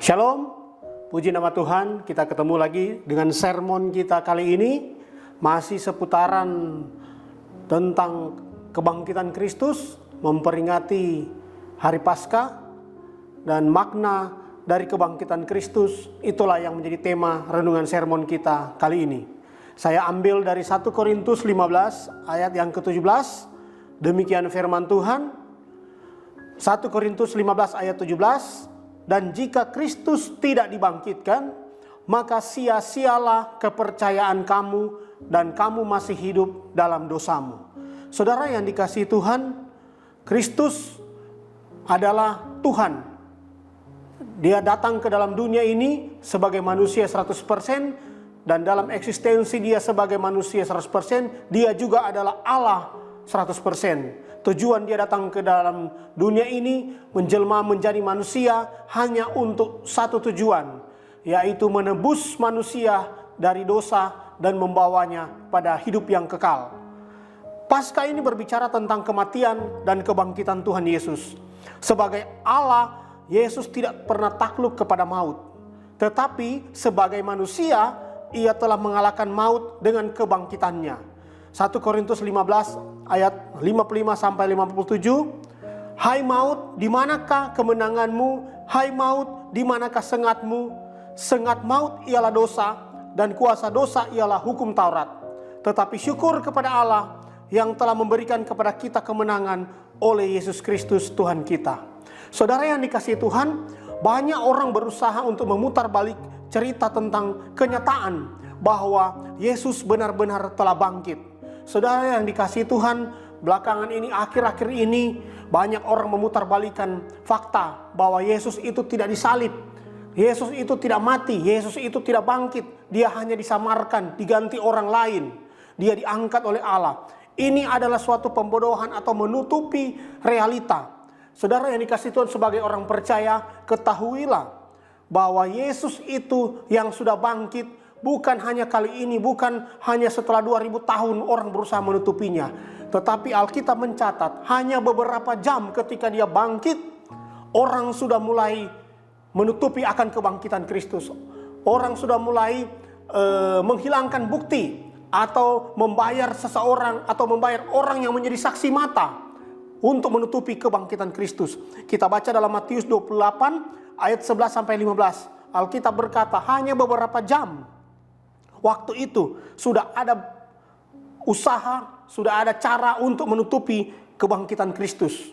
Shalom, puji nama Tuhan, kita ketemu lagi dengan sermon kita kali ini. Masih seputaran tentang kebangkitan Kristus, memperingati hari Paskah. Dan makna dari kebangkitan Kristus, itulah yang menjadi tema renungan sermon kita kali ini. Saya ambil dari 1 Korintus 15 ayat yang ke-17. Demikian firman Tuhan. 1 Korintus 15 ayat 17. Dan jika Kristus tidak dibangkitkan, maka sia-sialah kepercayaan kamu dan kamu masih hidup dalam dosamu. Saudara yang dikasihi Tuhan, Kristus adalah Tuhan. Dia datang ke dalam dunia ini sebagai manusia 100%, dan dalam eksistensi dia sebagai manusia 100%, dia juga adalah Allah 100%. Tujuan dia datang ke dalam dunia ini menjelma menjadi manusia hanya untuk satu tujuan, yaitu menebus manusia dari dosa dan membawanya pada hidup yang kekal. Paskah ini berbicara tentang kematian dan kebangkitan Tuhan Yesus. Sebagai Allah, Yesus tidak pernah takluk kepada maut. Tetapi sebagai manusia, ia telah mengalahkan maut dengan kebangkitannya. 1 Korintus 15 ayat 55 sampai 57. Hai maut, di manakah kemenanganmu? Hai maut, di manakah sengatmu? Sengat maut ialah dosa, dan kuasa dosa ialah hukum Taurat. Tetapi syukur kepada Allah yang telah memberikan kepada kita kemenangan oleh Yesus Kristus Tuhan kita. Saudara yang dikasihi Tuhan, banyak orang berusaha untuk memutar balik cerita tentang kenyataan bahwa Yesus benar-benar telah bangkit. Saudara yang dikasihi Tuhan, belakangan ini, akhir-akhir ini, banyak orang memutarbalikkan fakta bahwa Yesus itu tidak disalib, Yesus itu tidak mati, Yesus itu tidak bangkit. Dia hanya disamarkan, diganti orang lain. Dia diangkat oleh Allah. Ini adalah suatu pembodohan atau menutupi realita. Saudara yang dikasihi Tuhan, sebagai orang percaya, ketahuilah bahwa Yesus itu yang sudah bangkit. Bukan hanya kali ini, bukan hanya setelah 2000 tahun orang berusaha menutupinya. Tetapi Alkitab mencatat hanya beberapa jam ketika dia bangkit, orang sudah mulai menutupi akan kebangkitan Kristus. Orang sudah mulai menghilangkan bukti atau membayar seseorang atau membayar orang yang menjadi saksi mata untuk menutupi kebangkitan Kristus. Kita baca dalam Matius 28 ayat 11 sampai 15. Alkitab berkata hanya beberapa jam. Waktu itu sudah ada usaha, sudah ada cara untuk menutupi kebangkitan Kristus.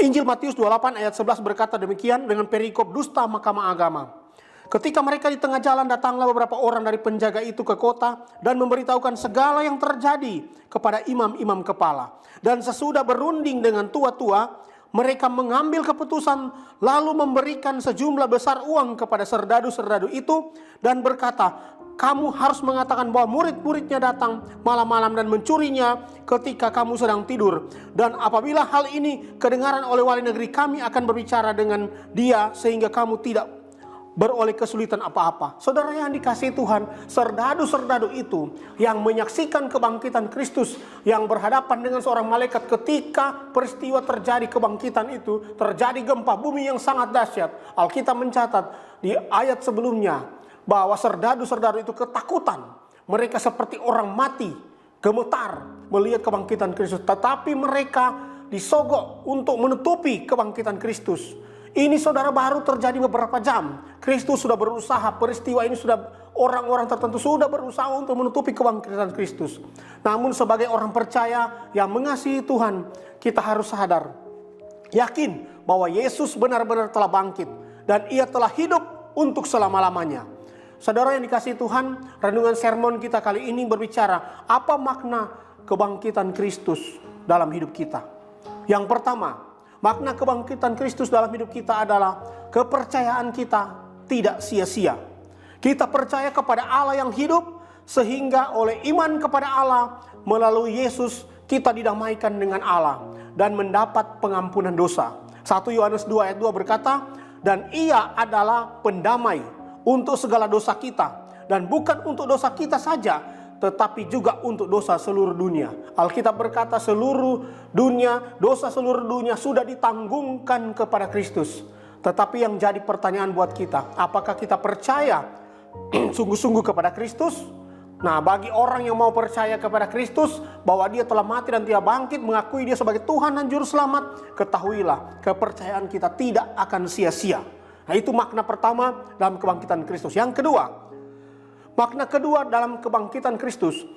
Injil Matius 28 ayat 11 berkata demikian dengan perikop dusta mahkamah agama. Ketika mereka di tengah jalan, datanglah beberapa orang dari penjaga itu ke kota dan memberitahukan segala yang terjadi kepada imam-imam kepala. Dan sesudah berunding dengan tua-tua, mereka mengambil keputusan lalu memberikan sejumlah besar uang kepada serdadu-serdadu itu dan berkata, kamu harus mengatakan bahwa murid-muridnya datang malam-malam dan mencurinya ketika kamu sedang tidur. Dan apabila hal ini kedengaran oleh wali negeri, kami akan berbicara dengan dia sehingga kamu tidak beroleh kesulitan apa-apa. Saudara yang dikasihi Tuhan, serdadu-serdadu itu yang menyaksikan kebangkitan Kristus, yang berhadapan dengan seorang malaikat ketika peristiwa terjadi kebangkitan itu, terjadi gempa bumi yang sangat dahsyat. Alkitab mencatat di ayat sebelumnya bahwa serdadu-serdadu itu ketakutan. Mereka seperti orang mati, gemetar melihat kebangkitan Kristus. Tetapi mereka disogok untuk menutupi kebangkitan Kristus. Ini saudara baru terjadi beberapa jam. Kristus sudah berusaha, peristiwa ini sudah orang-orang tertentu sudah berusaha untuk menutupi kebangkitan Kristus. Namun sebagai orang percaya yang mengasihi Tuhan, kita harus sadar, yakin bahwa Yesus benar-benar telah bangkit dan ia telah hidup untuk selama-lamanya. Saudara yang dikasihi Tuhan, renungan sermon kita kali ini berbicara apa makna kebangkitan Kristus dalam hidup kita. Yang pertama, makna kebangkitan Kristus dalam hidup kita adalah kepercayaan kita tidak sia-sia. Kita percaya kepada Allah yang hidup, sehingga oleh iman kepada Allah melalui Yesus kita didamaikan dengan Allah dan mendapat pengampunan dosa. 1 Yohanes 2 ayat 2 berkata, dan ia adalah pendamai untuk segala dosa kita, dan bukan untuk dosa kita saja, tetapi juga untuk dosa seluruh dunia. Alkitab berkata seluruh dunia, dosa seluruh dunia sudah ditanggungkan kepada Kristus. Tetapi yang jadi pertanyaan buat kita, apakah kita percaya sungguh-sungguh kepada Kristus? Nah, bagi orang yang mau percaya kepada Kristus bahwa dia telah mati dan dia bangkit, mengakui dia sebagai Tuhan dan Juru Selamat, ketahuilah kepercayaan kita tidak akan sia-sia. Nah, itu makna pertama dalam kebangkitan Kristus. Yang kedua, makna kedua dalam kebangkitan Kristus,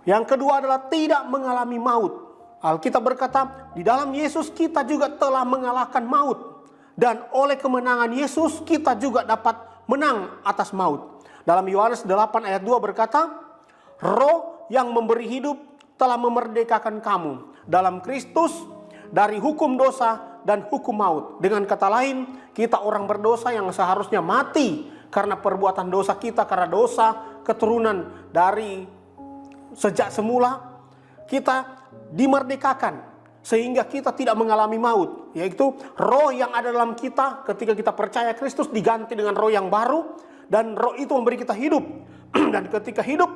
yang kedua adalah tidak mengalami maut. Alkitab berkata, di dalam Yesus kita juga telah mengalahkan maut. Dan oleh kemenangan Yesus kita juga dapat menang atas maut. Dalam Yohanes 8 ayat 2 berkata, Roh yang memberi hidup telah memerdekakan kamu dalam Kristus dari hukum dosa dan hukum maut. Dengan kata lain, kita orang berdosa yang seharusnya mati karena perbuatan dosa kita, karena dosa keturunan dari sejak semula, kita dimerdekakan sehingga kita tidak mengalami maut, yaitu roh yang ada dalam kita ketika kita percaya Kristus diganti dengan roh yang baru, dan roh itu memberi kita hidup. Dan ketika hidup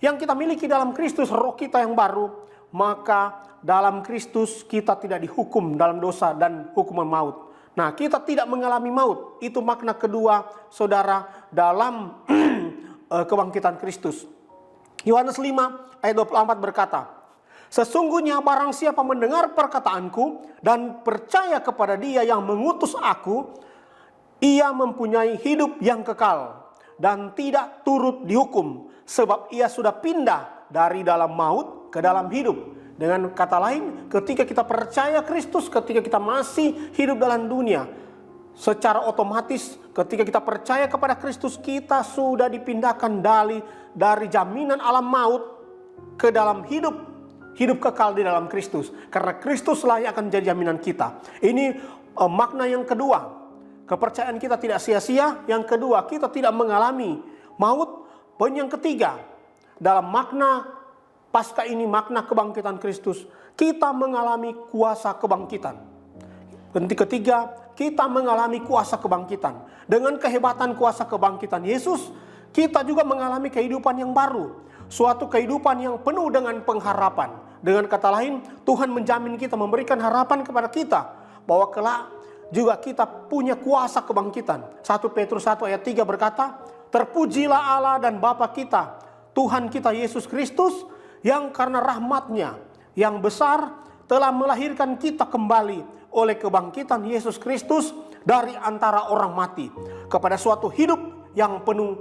yang kita miliki dalam Kristus, roh kita yang baru, maka dalam Kristus kita tidak dihukum dalam dosa dan hukuman maut. Nah, kita tidak mengalami maut. Itu makna kedua, saudara, dalam kebangkitan Kristus. Yohanes 5 ayat 24 berkata, sesungguhnya barang siapa mendengar perkataanku dan percaya kepada dia yang mengutus aku, ia mempunyai hidup yang kekal dan tidak turut dihukum, sebab ia sudah pindah dari dalam maut ke dalam hidup. Dengan kata lain, ketika kita percaya Kristus, ketika kita masih hidup dalam dunia, secara otomatis ketika kita percaya kepada Kristus, kita sudah dipindahkan dari jaminan alam maut ke dalam hidup kekal di dalam Kristus. Karena Kristuslah yang akan menjadi jaminan kita. Ini makna yang kedua. Kepercayaan kita tidak sia-sia. Yang kedua, kita tidak mengalami maut. Poin yang ketiga, dalam makna Paskah ini, makna kebangkitan Kristus, kita mengalami kuasa kebangkitan. Dan ketiga, kita mengalami kuasa kebangkitan. Dengan kehebatan kuasa kebangkitan Yesus, kita juga mengalami kehidupan yang baru. Suatu kehidupan yang penuh dengan pengharapan. Dengan kata lain, Tuhan menjamin kita, memberikan harapan kepada kita bahwa kelak juga kita punya kuasa kebangkitan. 1 Petrus 1 ayat 3 berkata, terpujilah Allah dan Bapa kita, Tuhan kita Yesus Kristus, yang karena rahmat-Nya yang besar telah melahirkan kita kembali oleh kebangkitan Yesus Kristus dari antara orang mati kepada suatu hidup yang penuh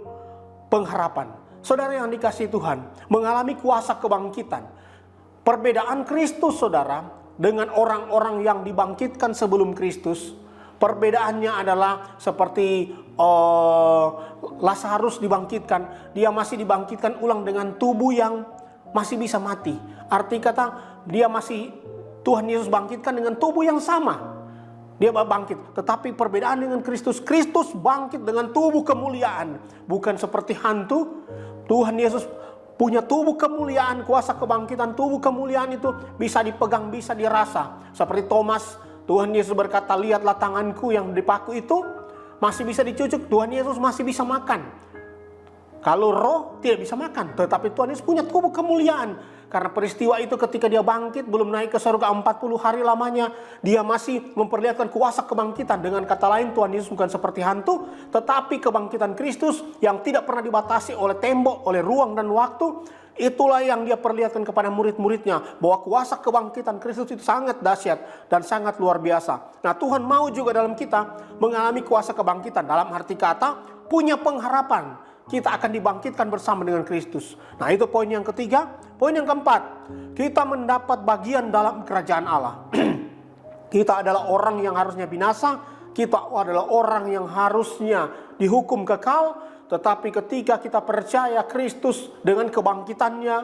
pengharapan. Saudara yang dikasihi Tuhan, mengalami kuasa kebangkitan. Perbedaan Kristus, saudara, dengan orang-orang yang dibangkitkan sebelum Kristus, perbedaannya adalah seperti Lazarus dibangkitkan, dia masih dibangkitkan ulang dengan tubuh yang masih bisa mati. Arti kata, Tuhan Yesus bangkitkan dengan tubuh yang sama. Dia bangkit, tetapi perbedaan dengan Kristus, Kristus bangkit dengan tubuh kemuliaan, bukan seperti hantu. Tuhan Yesus punya tubuh kemuliaan, kuasa kebangkitan tubuh kemuliaan itu bisa dipegang, bisa dirasa. Seperti Thomas, Tuhan Yesus berkata, lihatlah tanganku yang dipaku itu, masih bisa dicucuk. Tuhan Yesus masih bisa makan. Kalau roh tidak bisa makan, tetapi Tuhan Yesus punya tubuh kemuliaan. Karena peristiwa itu ketika dia bangkit, belum naik ke surga 40 hari lamanya, dia masih memperlihatkan kuasa kebangkitan. Dengan kata lain, Tuhan Yesus bukan seperti hantu, tetapi kebangkitan Kristus yang tidak pernah dibatasi oleh tembok, oleh ruang dan waktu. Itulah yang dia perlihatkan kepada murid-muridnya, bahwa kuasa kebangkitan Kristus itu sangat dahsyat dan sangat luar biasa. Nah, Tuhan mau juga dalam kita mengalami kuasa kebangkitan, dalam arti kata punya pengharapan. Kita akan dibangkitkan bersama dengan Kristus. Nah, itu poin yang ketiga. Poin yang keempat, kita mendapat bagian dalam kerajaan Allah. Kita adalah orang yang harusnya binasa. Kita adalah orang yang harusnya dihukum kekal. Tetapi ketika kita percaya Kristus dengan kebangkitannya,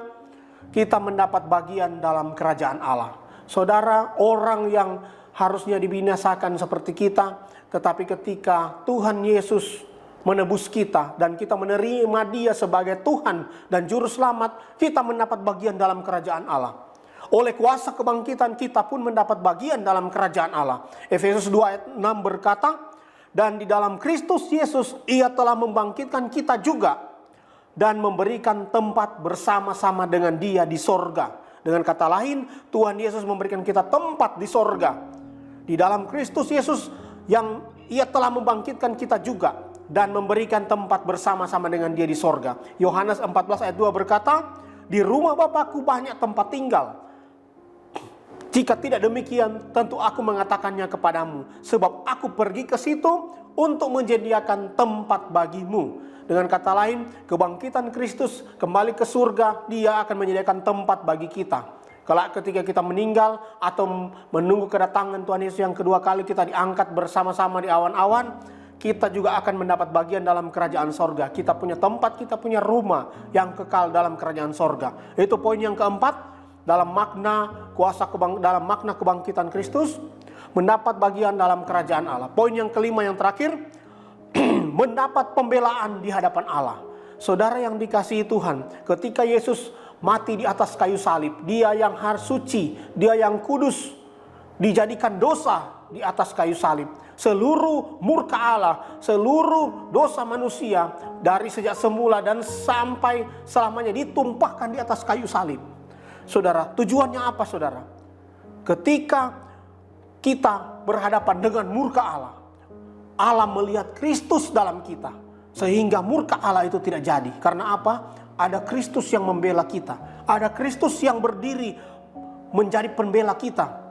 kita mendapat bagian dalam kerajaan Allah. Saudara, orang yang harusnya dibinasakan seperti kita, tetapi ketika Tuhan Yesus menebus kita dan kita menerima Dia sebagai Tuhan dan Juru Selamat, kita mendapat bagian dalam kerajaan Allah. Oleh kuasa kebangkitan kita pun mendapat bagian dalam kerajaan Allah. Efesus 2 ayat 6 berkata, dan di dalam Kristus Yesus Ia telah membangkitkan kita juga dan memberikan tempat bersama-sama dengan Dia di sorga. Dengan kata lain, Tuhan Yesus memberikan kita tempat di sorga. Di dalam Kristus Yesus yang Ia telah membangkitkan kita juga dan memberikan tempat bersama-sama dengan Dia di sorga. Yohanes 14 ayat 2 berkata, di rumah Bapakku banyak tempat tinggal. Jika tidak demikian, tentu aku mengatakannya kepadamu, sebab aku pergi ke situ untuk menyediakan tempat bagimu. Dengan kata lain, kebangkitan Kristus kembali ke surga, Dia akan menyediakan tempat bagi kita. Kelak ketika kita meninggal atau menunggu kedatangan Tuhan Yesus yang kedua kali, kita diangkat bersama-sama di awan-awan, kita juga akan mendapat bagian dalam kerajaan sorga. Kita punya tempat, kita punya rumah yang kekal dalam kerajaan sorga. Itu poin yang keempat, dalam makna dalam makna kebangkitan Kristus, mendapat bagian dalam kerajaan Allah. Poin yang kelima yang terakhir, mendapat pembelaan di hadapan Allah. Saudara yang dikasihi Tuhan, ketika Yesus mati di atas kayu salib, Dia yang harus suci, Dia yang kudus, dijadikan dosa di atas kayu salib. Seluruh murka Allah, seluruh dosa manusia dari sejak semula dan sampai selamanya ditumpahkan di atas kayu salib. Saudara, tujuannya apa saudara? Ketika kita berhadapan dengan murka Allah, Allah melihat Kristus dalam kita, sehingga murka Allah itu tidak jadi. Karena apa? Ada Kristus yang membela kita. Ada Kristus yang berdiri menjadi pembela kita.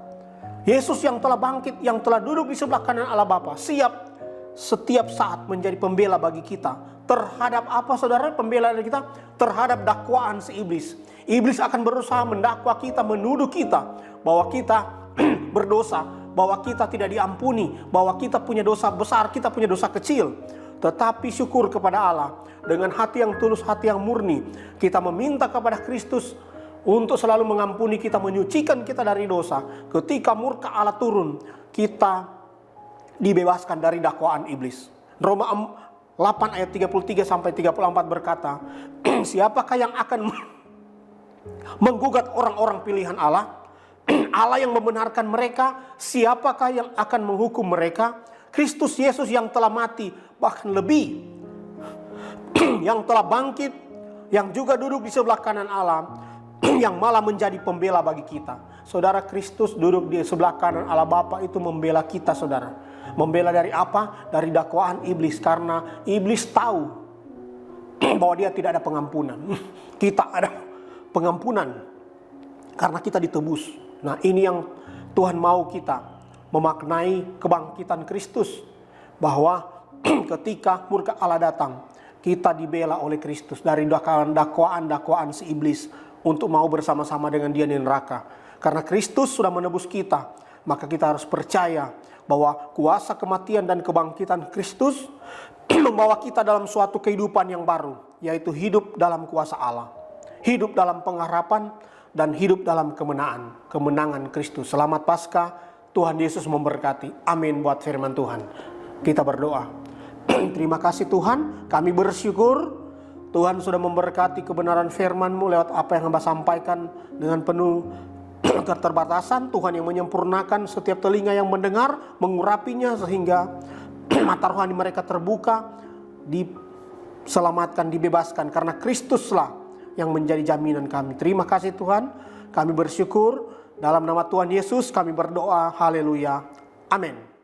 Yesus yang telah bangkit, yang telah duduk di sebelah kanan Allah Bapa, siap setiap saat menjadi pembela bagi kita. Terhadap apa saudara pembela kita? Terhadap dakwaan si iblis. Iblis akan berusaha mendakwa kita, menuduh kita bahwa kita berdosa, bahwa kita tidak diampuni, bahwa kita punya dosa besar, kita punya dosa kecil. Tetapi syukur kepada Allah, dengan hati yang tulus, hati yang murni, kita meminta kepada Kristus untuk selalu mengampuni kita, menyucikan kita dari dosa. Ketika murka Allah turun, kita dibebaskan dari dakwaan iblis. Roma 8 ayat 33 sampai 34 berkata, siapakah yang akan menggugat orang-orang pilihan Allah? Allah yang membenarkan mereka, siapakah yang akan menghukum mereka? Kristus Yesus yang telah mati, bahkan lebih, yang telah bangkit, yang juga duduk di sebelah kanan Allah, yang malah menjadi pembela bagi kita. Saudara, Kristus duduk di sebelah kanan Allah Bapa itu membela kita saudara. Membela dari apa? Dari dakwaan iblis. Karena iblis tahu bahwa dia tidak ada pengampunan. Kita ada pengampunan karena kita ditebus. Nah, ini yang Tuhan mau kita memaknai kebangkitan Kristus, bahwa ketika murka Allah datang, kita dibela oleh Kristus dari dakwaan si iblis untuk mau bersama-sama dengan Dia di neraka. Karena Kristus sudah menebus kita, maka kita harus percaya bahwa kuasa kematian dan kebangkitan Kristus membawa kita dalam suatu kehidupan yang baru, yaitu hidup dalam kuasa Allah, hidup dalam pengharapan, dan hidup dalam kemenangan Kristus. Selamat Paskah, Tuhan Yesus memberkati. Amin buat firman Tuhan. Kita berdoa. Terima kasih Tuhan, kami bersyukur Tuhan sudah memberkati kebenaran firman-Mu lewat apa yang Hamba sampaikan dengan penuh keterbatasan. Tuhan yang menyempurnakan setiap telinga yang mendengar, mengurapinya sehingga mata rohani mereka terbuka, diselamatkan, dibebaskan. Karena Kristuslah yang menjadi jaminan kami. Terima kasih Tuhan, kami bersyukur. Dalam nama Tuhan Yesus kami berdoa. Haleluya. Amin.